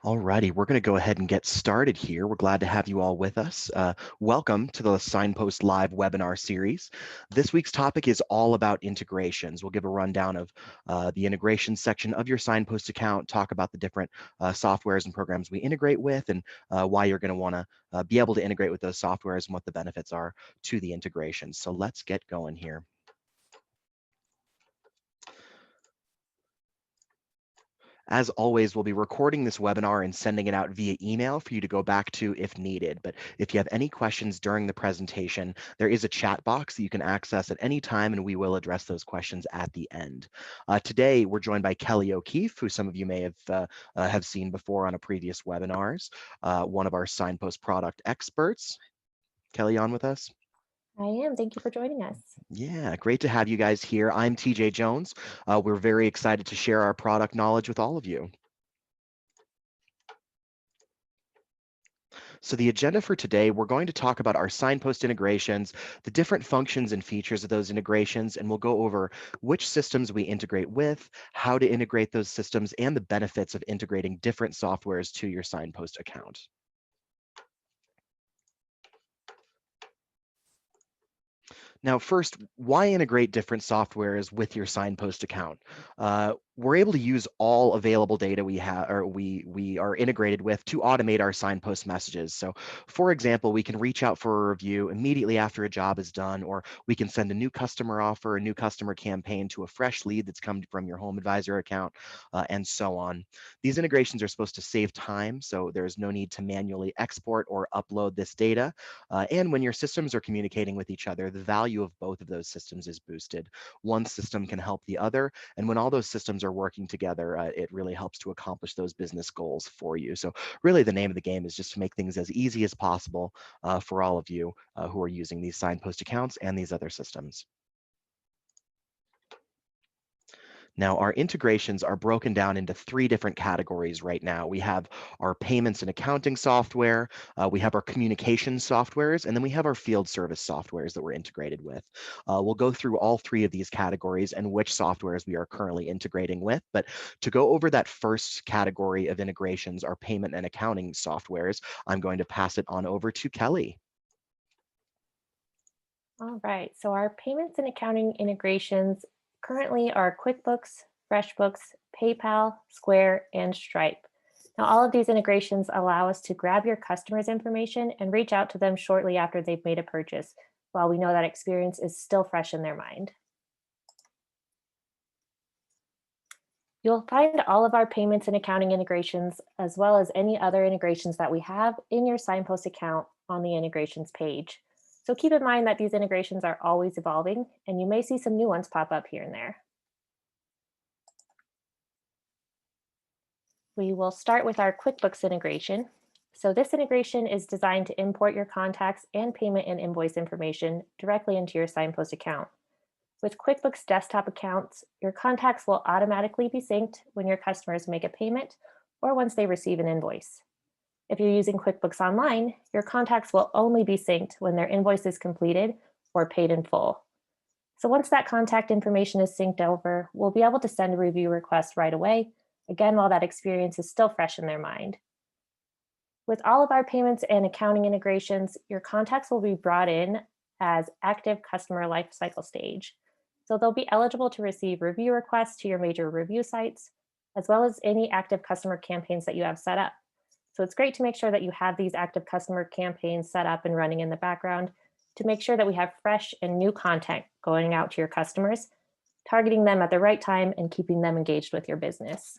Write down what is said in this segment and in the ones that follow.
Alrighty, we're going to go ahead and get started here. We're glad to have you all with us. Welcome to the Signpost Live webinar series. This week's topic is all about integrations. We'll give a rundown of the integration section of your Signpost account, talk about the different softwares and programs we integrate with, and why you're going to want to be able to integrate with those softwares and what the benefits are to the integration. So let's get going here. As always, we'll be recording this webinar and sending it out via email for you to go back to if needed. But if you have any questions during the presentation, there is a chat box that you can access at any time, and we will address those questions at the end. Today, we're joined by Kelly O'Keefe, who some of you may have seen before on a previous webinars, one of our Signpost product experts. Kelly, on with us? I am. Thank you for joining us. Yeah, great to have you guys here. I'm TJ Jones. We're very excited to share our product knowledge with all of you. So the agenda for today, we're going to talk about our Signpost integrations, the different functions and features of those integrations, and we'll go over which systems we integrate with, how to integrate those systems, and the benefits of integrating different softwares to your Signpost account. Now, first, why integrate different softwares with your Signpost account? We're able to use all available data we have, or we are integrated with, to automate our Signpost messages. So, for example, we can reach out for a review immediately after a job is done, or we can send a new customer offer, a new customer campaign to a fresh lead that's come from your HomeAdvisor account, and so on. These integrations are supposed to save time, so there's no need to manually export or upload this data. And when your systems are communicating with each other, the value of both of those systems is boosted. One system can help the other, and when all those systems are working together, it really helps to accomplish those business goals for you. So really the name of the game is just to make things as easy as possible for all of you who are using these Signpost accounts and these other systems. Now, our integrations are broken down into three different categories right now. We have our payments and accounting software, we have our communication softwares, and then we have our field service softwares that we're integrated with. We'll go through all three of these categories and which softwares we are currently integrating with. But to go over that first category of integrations, our payment and accounting softwares, I'm going to pass it on over to Kelly. All right. So our payments and accounting integrations currently are QuickBooks, Freshbooks, PayPal, Square, and Stripe. Now, all of these integrations allow us to grab your customer's information and reach out to them shortly after they've made a purchase, while we know that experience is still fresh in their mind. You'll find all of our payments and accounting integrations, as well as any other integrations that we have in your Signpost account on the integrations page. So keep in mind that these integrations are always evolving, and you may see some new ones pop up here and there. We will start with our QuickBooks integration. So this integration is designed to import your contacts and payment and invoice information directly into your Signpost account. With QuickBooks desktop accounts, your contacts will automatically be synced when your customers make a payment or once they receive an invoice. If you're using QuickBooks Online, your contacts will only be synced when their invoice is completed or paid in full. So once that contact information is synced over, we'll be able to send a review request right away, again, while that experience is still fresh in their mind. With all of our payments and accounting integrations, your contacts will be brought in as active customer lifecycle stage. So they'll be eligible to receive review requests to your major review sites, as well as any active customer campaigns that you have set up. So it's great to make sure that you have these active customer campaigns set up and running in the background to make sure that we have fresh and new content going out to your customers, targeting them at the right time and keeping them engaged with your business.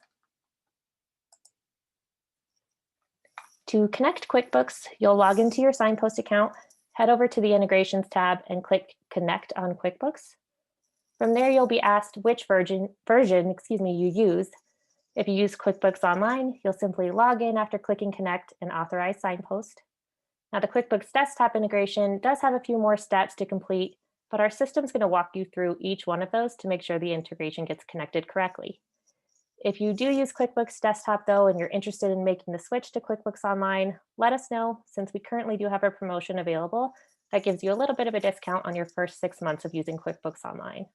To connect QuickBooks, you'll log into your Signpost account, head over to the Integrations tab and click Connect on QuickBooks. From there, you'll be asked which version you use. If you use QuickBooks Online, you'll simply log in after clicking Connect and authorize Signpost. Now, the QuickBooks Desktop integration does have a few more steps to complete, but our system's going to walk you through each one of those to make sure the integration gets connected correctly. If you do use QuickBooks Desktop, though, and you're interested in making the switch to QuickBooks Online, let us know, since we currently do have a promotion available that gives you a little bit of a discount on your first 6 months of using QuickBooks Online.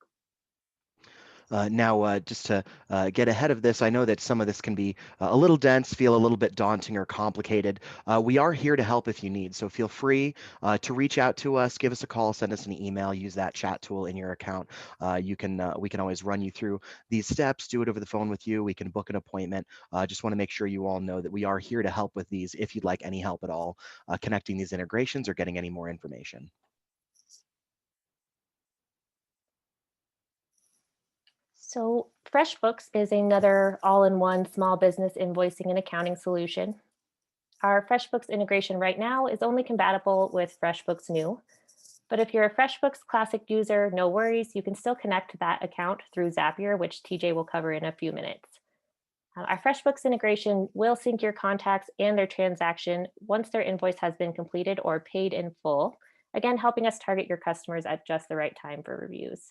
Now, just to get ahead of this, I know that some of this can be a little dense, feel a little bit daunting or complicated. We are here to help if you need, so feel free to reach out to us, give us a call, send us an email, use that chat tool in your account. We can always run you through these steps, do it over the phone with you. We can book an appointment. Just want to make sure you all know that we are here to help with these if you'd like any help at all connecting these integrations or getting any more information. So FreshBooks is another all-in-one small business invoicing and accounting solution. Our FreshBooks integration right now is only compatible with FreshBooks New. But if you're a FreshBooks Classic user, no worries, you can still connect that account through Zapier, which TJ will cover in a few minutes. Our FreshBooks integration will sync your contacts and their transaction once their invoice has been completed or paid in full, again, helping us target your customers at just the right time for reviews.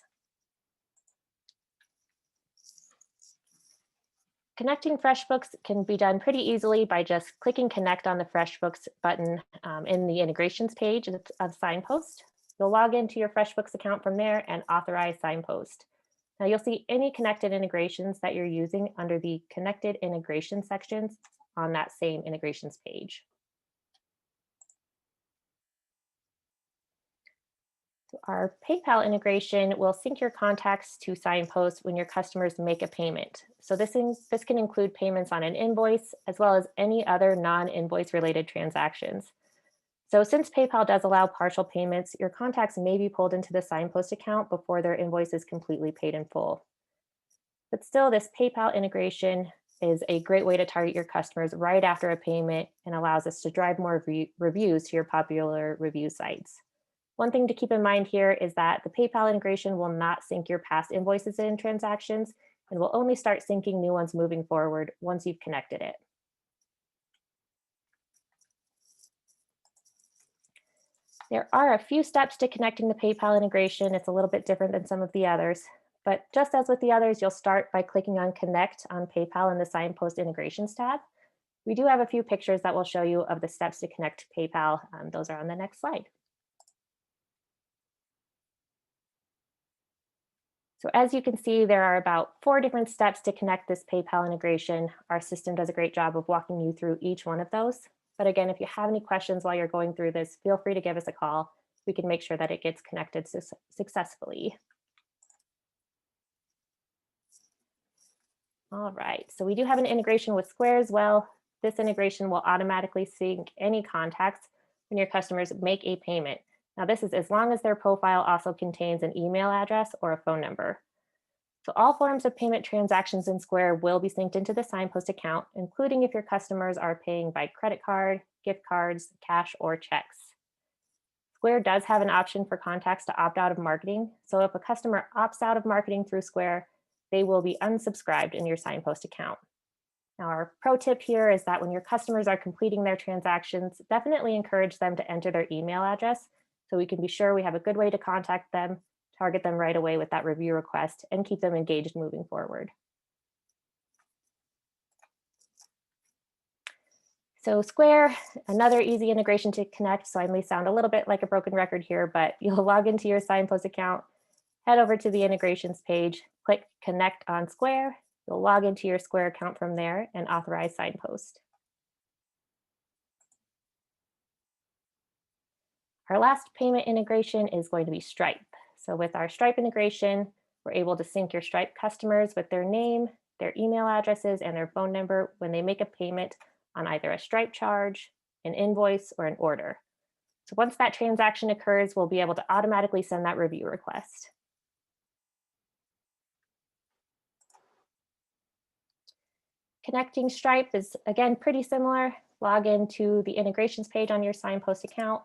Connecting FreshBooks can be done pretty easily by just clicking Connect on the FreshBooks button in the integrations page of Signpost. You'll log into your FreshBooks account from there and authorize Signpost. Now you'll see any connected integrations that you're using under the Connected Integration sections on that same integrations page. So our PayPal integration will sync your contacts to Signpost when your customers make a payment. So this can include payments on an invoice as well as any other non-invoice related transactions. So since PayPal does allow partial payments, your contacts may be pulled into the Signpost account before their invoice is completely paid in full. But still, this PayPal integration is a great way to target your customers right after a payment and allows us to drive more reviews to your popular review sites. One thing to keep in mind here is that the PayPal integration will not sync your past invoices and transactions and will only start syncing new ones moving forward once you've connected it. There are a few steps to connecting the PayPal integration. It's a little bit different than some of the others, but just as with the others, you'll start by clicking on Connect on PayPal in the Signpost Integrations tab. We do have a few pictures that will show you of the steps to connect PayPal. Those are on the next slide. So as you can see, there are about 4 different steps to connect this PayPal integration. Our system does a great job of walking you through each one of those. But again, if you have any questions while you're going through this, feel free to give us a call. We can make sure that it gets connected successfully. All right, so we do have an integration with Square as well. This integration will automatically sync any contacts when your customers make a payment. Now this is as long as their profile also contains an email address or a phone number. So all forms of payment transactions in Square will be synced into the Signpost account, including if your customers are paying by credit card, gift cards, cash, or checks. Square does have an option for contacts to opt out of marketing. So if a customer opts out of marketing through Square, they will be unsubscribed in your Signpost account. Now, our pro tip here is that when your customers are completing their transactions, definitely encourage them to enter their email address so we can be sure we have a good way to contact them, target them right away with that review request, and keep them engaged moving forward. So Square, another easy integration to connect. So I may sound a little bit like a broken record here, but you'll log into your Signpost account, head over to the integrations page, click Connect on Square. You'll log into your Square account from there and authorize Signpost. Our last payment integration is going to be Stripe. So with our Stripe integration, we're able to sync your Stripe customers with their name, their email addresses, and their phone number when they make a payment on either a Stripe charge, an invoice, or an order. So once that transaction occurs, we'll be able to automatically send that review request. Connecting Stripe is, again, pretty similar. Log into the integrations page on your Signpost account,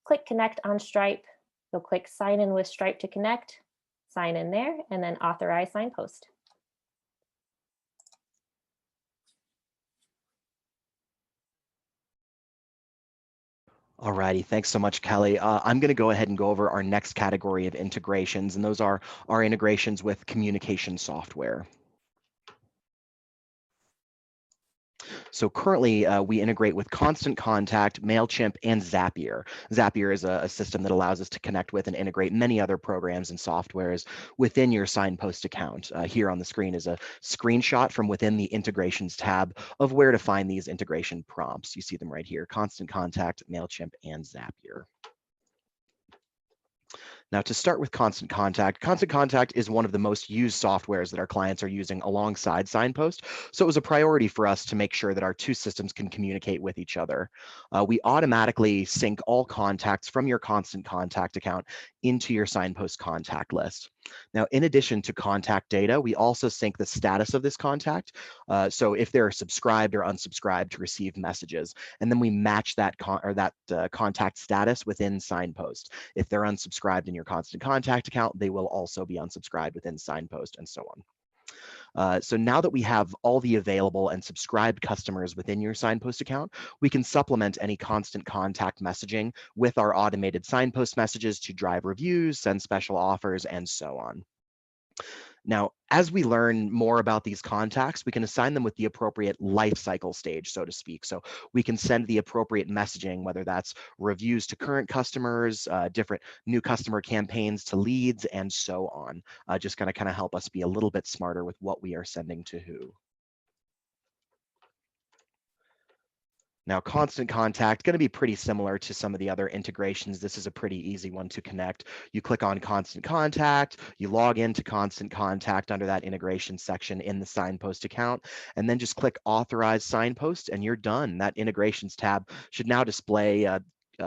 click Connect on Stripe. You'll click Sign in with Stripe to connect, sign in there, and then authorize Signpost. Alrighty, thanks so much, Kelly. I'm going to go ahead and go over our next category of integrations, and those are our integrations with communication software. So currently we integrate with Constant Contact, Mailchimp, and Zapier. Zapier is a system that allows us to connect with and integrate many other programs and softwares within your Signpost account. Here on the screen is a screenshot from within the integrations tab of where to find these integration prompts. You see them right here: Constant Contact, Mailchimp, and Zapier. Now, to start with Constant Contact is one of the most used softwares that our clients are using alongside Signpost. So it was a priority for us to make sure that our two systems can communicate with each other. We automatically sync all contacts from your Constant Contact account into your Signpost contact list. Now, in addition to contact data, we also sync the status of this contact. So if they're subscribed or unsubscribed to receive messages, and then we match that contact status within Signpost. If they're unsubscribed in your Constant Contact account, they will also be unsubscribed within Signpost, and so on. So now that we have all the available and subscribed customers within your Signpost account, we can supplement any Constant Contact messaging with our automated Signpost messages to drive reviews, send special offers, and so on. Now, as we learn more about these contacts, we can assign them with the appropriate life cycle stage, so to speak. So we can send the appropriate messaging, whether that's reviews to current customers, different new customer campaigns to leads, and so on. Just kind of help us be a little bit smarter with what we are sending to who. Now, Constant Contact, going to be pretty similar to some of the other integrations. This is a pretty easy one to connect. You click on Constant Contact, you log into Constant Contact under that integration section in the Signpost account, and then just click Authorize Signpost, and you're done. That integrations tab should now display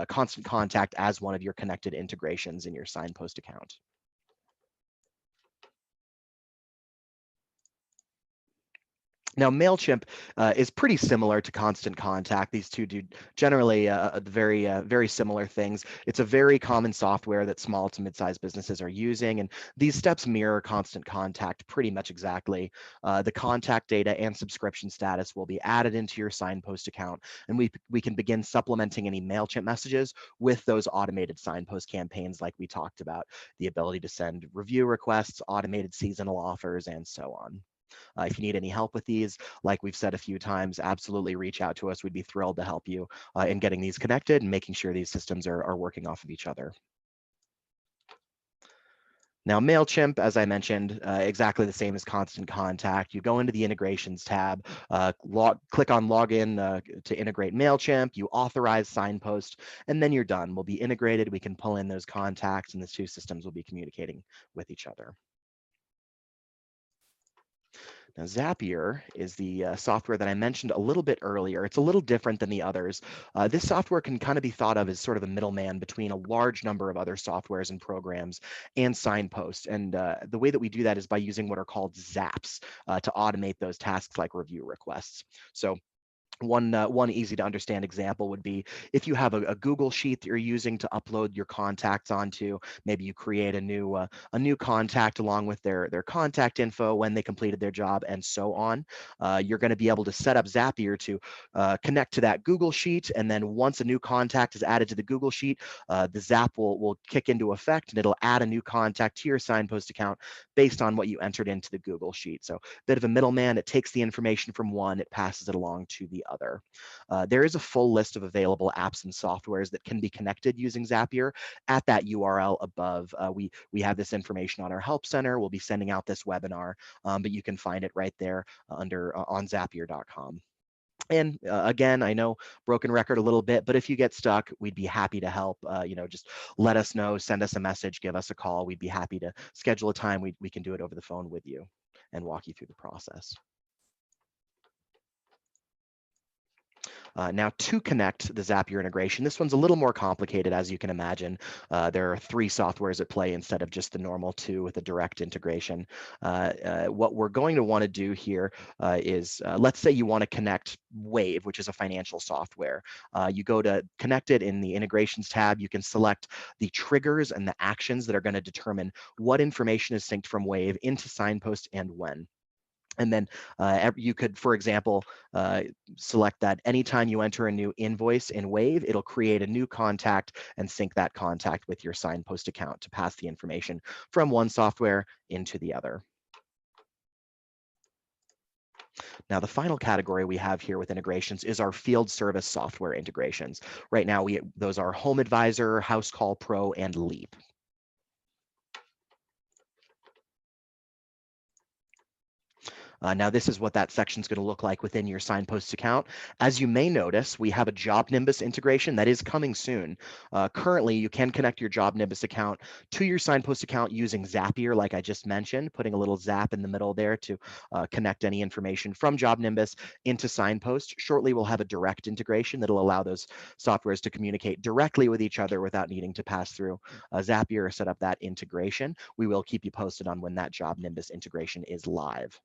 Constant Contact as one of your connected integrations in your Signpost account. Now, Mailchimp is pretty similar to Constant Contact. These two do generally very similar things. It's a very common software that small to mid-sized businesses are using, and these steps mirror Constant Contact pretty much exactly. The contact data and subscription status will be added into your Signpost account, and we can begin supplementing any Mailchimp messages with those automated Signpost campaigns like we talked about, the ability to send review requests, automated seasonal offers, and so on. If you need any help with these, like we've said a few times, absolutely reach out to us. We'd be thrilled to help you in getting these connected and making sure these systems are working off of each other. Now, Mailchimp, as I mentioned, exactly the same as Constant Contact. You go into the integrations tab, click on Login to integrate Mailchimp, you authorize Signpost, and then you're done. We'll be integrated. We can pull in those contacts, and the two systems will be communicating with each other. Now, Zapier is the software that I mentioned a little bit earlier. It's a little different than the others. This software can kind of be thought of as sort of a middleman between a large number of other softwares and programs and Signpost. And the way that we do that is by using what are called Zaps to automate those tasks like review requests. So one easy to understand example would be if you have a Google sheet that you're using to upload your contacts onto. Maybe you create a new contact along with their contact info, when they completed their job, and so on. You're going to be able to set up Zapier to connect to that Google sheet, and then once a new contact is added to the Google sheet, the Zap will kick into effect, and it'll add a new contact to your Signpost account based on what you entered into the Google sheet. So a bit of a middleman. It takes the information from one, it passes it along to the other. There is a full list of available apps and softwares that can be connected using Zapier at that URL above. We have this information on our help center. We'll be sending out this webinar, but you can find it right there under on Zapier.com. And again, I know broken record a little bit, but if you get stuck, we'd be happy to help. Just let us know, send us a message, give us a call. We'd be happy to schedule a time. We can do it over the phone with you and walk you through the process. Now, to connect the Zapier integration, this one's a little more complicated, as you can imagine. There are 3 softwares at play instead of just the normal 2 with a direct integration. What we're going to want to do here is, let's say you want to connect Wave, which is a financial software. You go to connect it in the integrations tab. You can select the triggers and the actions that are going to determine what information is synced from Wave into Signpost and when. And then you could, for example, select that anytime you enter a new invoice in Wave, it'll create a new contact and sync that contact with your Signpost account to pass the information from one software into the other. Now, the final category we have here with integrations is our field service software integrations. Right now, those are HomeAdvisor, Housecall Pro, and Leap. Now, this is what that section is going to look like within your Signpost account. As you may notice, we have a Job Nimbus integration that is coming soon. Currently, you can connect your Job Nimbus account to your Signpost account using Zapier, like I just mentioned, putting a little zap in the middle there to connect any information from Job Nimbus into Signpost. Shortly, we'll have a direct integration that'll allow those softwares to communicate directly with each other without needing to pass through Zapier or set up that integration. We will keep you posted on when that Job Nimbus integration is live.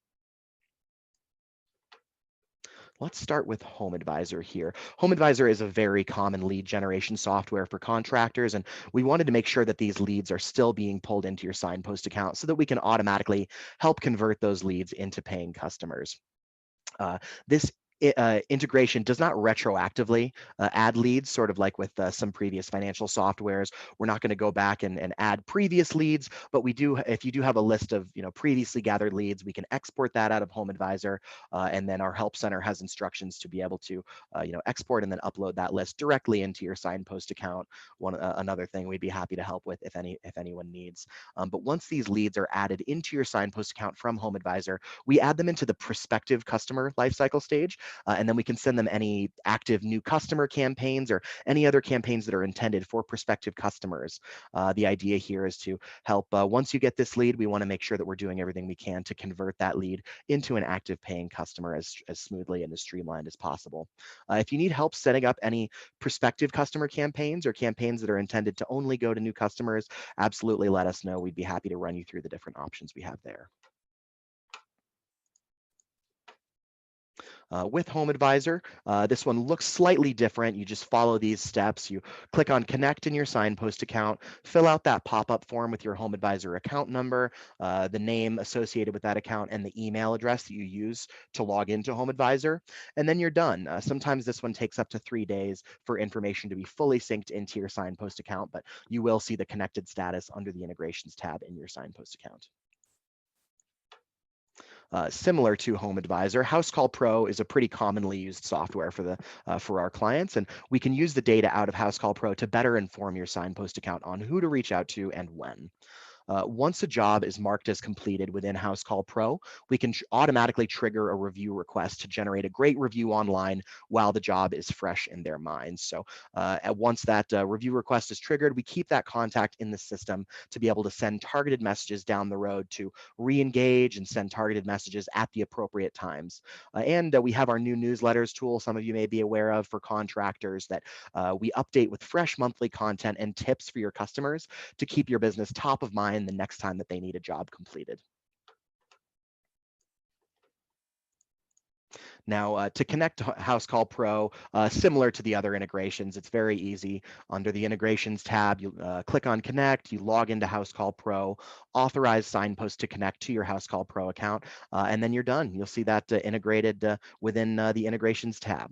Let's start with HomeAdvisor here. HomeAdvisor is a very common lead generation software for contractors, and we wanted to make sure that these leads are still being pulled into your Signpost account so that we can automatically help convert those leads into paying customers. This integration does not retroactively add leads, sort of like with some previous financial softwares. We're not going to go back and add previous leads, but we do, if you do have a list of previously gathered leads, we can export that out of HomeAdvisor, and then our help center has instructions to be able to export and then upload that list directly into your Signpost account. Another thing we'd be happy to help with if anyone needs. But once these leads are added into your Signpost account from HomeAdvisor, we add them into the prospective customer lifecycle stage, and then we can send them any active new customer campaigns or any other campaigns that are intended for prospective customers. The idea here is to help, once you get this lead, we want to make sure that we're doing everything we can to convert that lead into an active paying customer as smoothly and as streamlined as possible. If you need help setting up any prospective customer campaigns or campaigns that are intended to only go to new customers, absolutely let us know. We'd be happy to run you through the different options we have there. With HomeAdvisor, this one looks slightly different. You just follow these steps. You click on Connect in your Signpost account, fill out that pop-up form with your HomeAdvisor account number, the name associated with that account, and the email address that you use to log into HomeAdvisor, and then you're done. Sometimes this one takes up to 3 days for information to be fully synced into your Signpost account, but you will see the connected status under the Integrations tab in your Signpost account. Similar to HomeAdvisor, Housecall Pro is a pretty commonly used software for our clients, and we can use the data out of Housecall Pro to better inform your Signpost account on who to reach out to and when. Once a job is marked as completed within Housecall Pro, we can automatically trigger a review request to generate a great review online while the job is fresh in their minds. So once that review request is triggered, we keep that contact in the system to be able to send targeted messages down the road to re-engage and send targeted messages at the appropriate times. And we have our new newsletters tool, some of you may be aware of, for contractors that we update with fresh monthly content and tips for your customers to keep your business top of mind the next time that they need a job completed. Now, to connect to Housecall Pro, similar to the other integrations, it's very easy. Under the Integrations tab, you click on Connect, you log into Housecall Pro, authorize Signpost to connect to your Housecall Pro account, and then you're done. You'll see that integrated within the Integrations tab.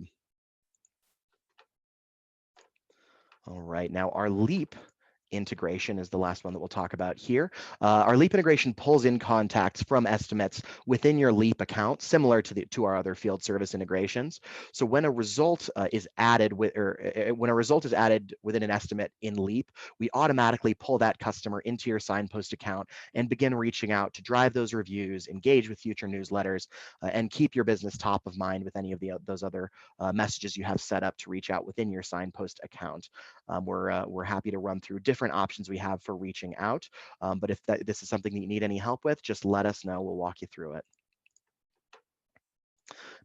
All right, now our Leap integration is the last one that we'll talk about here. Our Leap integration pulls in contacts from estimates within your Leap account, similar to our other field service integrations. So when a result is added when a result is added within an estimate in Leap, we automatically pull that customer into your Signpost account and begin reaching out to drive those reviews, engage with future newsletters, and keep your business top of mind with any of those other messages you have set up to reach out within your Signpost account. We're happy to run through different options we have for reaching out. But if this is something that you need any help with, just let us know. We'll walk you through it.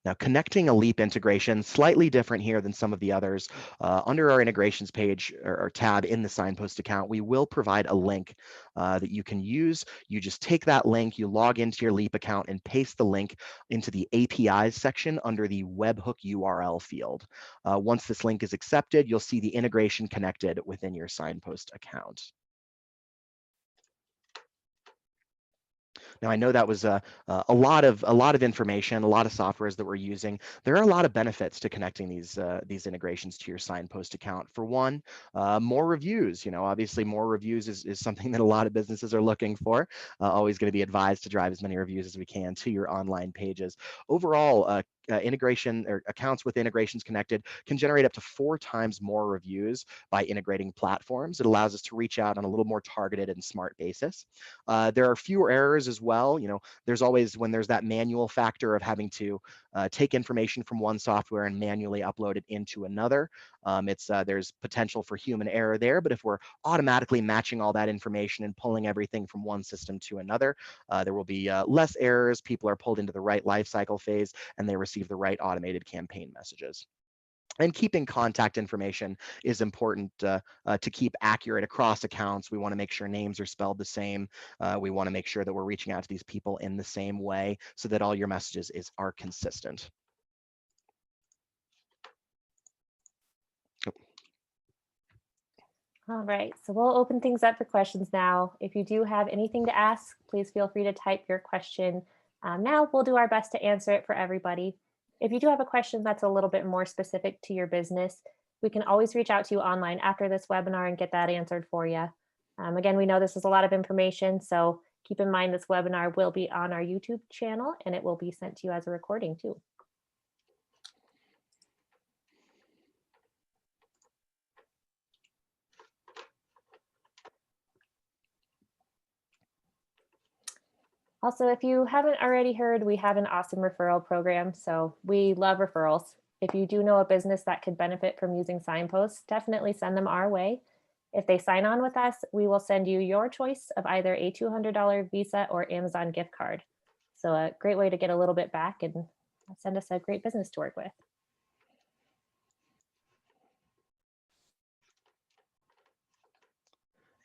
Now, connecting a Leap integration, slightly different here than some of the others. Under our integrations page or tab in the Signpost account, we will provide a link that you can use. You just take that link, you log into your Leap account and paste the link into the APIs section under the webhook URL field. Once this link is accepted, you'll see the integration connected within your Signpost account. Now, I know that was a lot of information, a lot of softwares that we're using. There are a lot of benefits to connecting these integrations to your Signpost account. For one, more reviews. You know, obviously, more reviews is something that a lot of businesses are looking for. Always going to be advised to drive as many reviews as we can to your online pages. Overall, integration or accounts with integrations connected can generate up to 4 times more reviews by integrating platforms. It allows us to reach out on a little more targeted and smart basis. There are fewer errors as well. You know, there's always, when there's that manual factor of having to take information from one software and manually upload it into another, there's potential for human error there. But if we're automatically matching all that information and pulling everything from one system to another, there will be less errors. People are pulled into the right lifecycle phase, and they receive the right automated campaign messages. And keeping contact information is important to keep accurate across accounts. We want to make sure names are spelled the same. We want to make sure that we're reaching out to these people in the same way so that all your messages are consistent. All right, so we'll open things up for questions now. If you do have anything to ask, please feel free to type your question. Now we'll do our best to answer it for everybody. If you do have a question that's a little bit more specific to your business, we can always reach out to you online after this webinar and get that answered for you. Again, we know this is a lot of information, so keep in mind this webinar will be on our YouTube channel and it will be sent to you as a recording too. Also, if you haven't already heard, we have an awesome referral program. So we love referrals. If you do know a business that could benefit from using Signpost, definitely send them our way. If they sign on with us, we will send you your choice of either a $200 Visa or Amazon gift card. So a great way to get a little bit back and send us a great business to work with.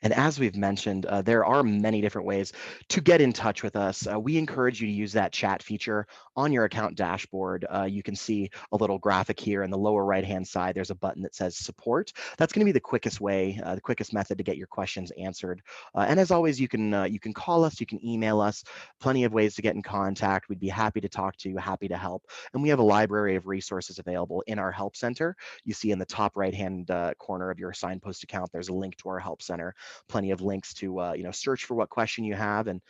And as we've mentioned, there are many different ways to get in touch with us. We encourage you to use that chat feature on your account dashboard. You can see a little graphic here in the lower right-hand side. There's a button that says support. That's going to be the quickest way, the quickest method to get your questions answered. And as always, you can call us, you can email us. Plenty of ways to get in contact. We'd be happy to talk to you, happy to help. And we have a library of resources available in our help center. You see in the top right-hand corner of your Signpost account, there's a link to our help center. Plenty of links to search for what question you have, and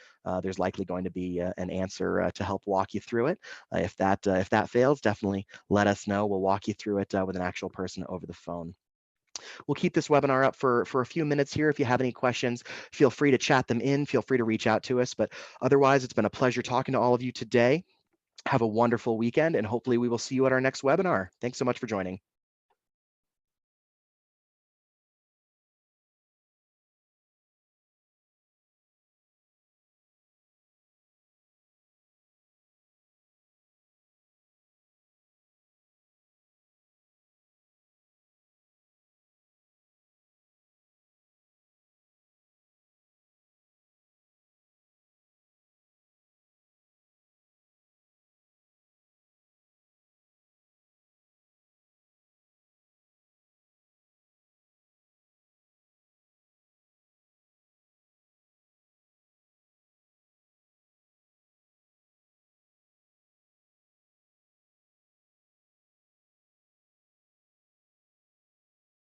there's likely going to be an answer to help walk you through it. If that fails, definitely let us know. We'll walk you through it with an actual person over the phone. We'll keep this webinar up for a few minutes here. If you have any questions, feel free to chat them in. Feel free to reach out to us. But otherwise, it's been a pleasure talking to all of you today. Have a wonderful weekend, and hopefully we will see you at our next webinar. Thanks so much for joining.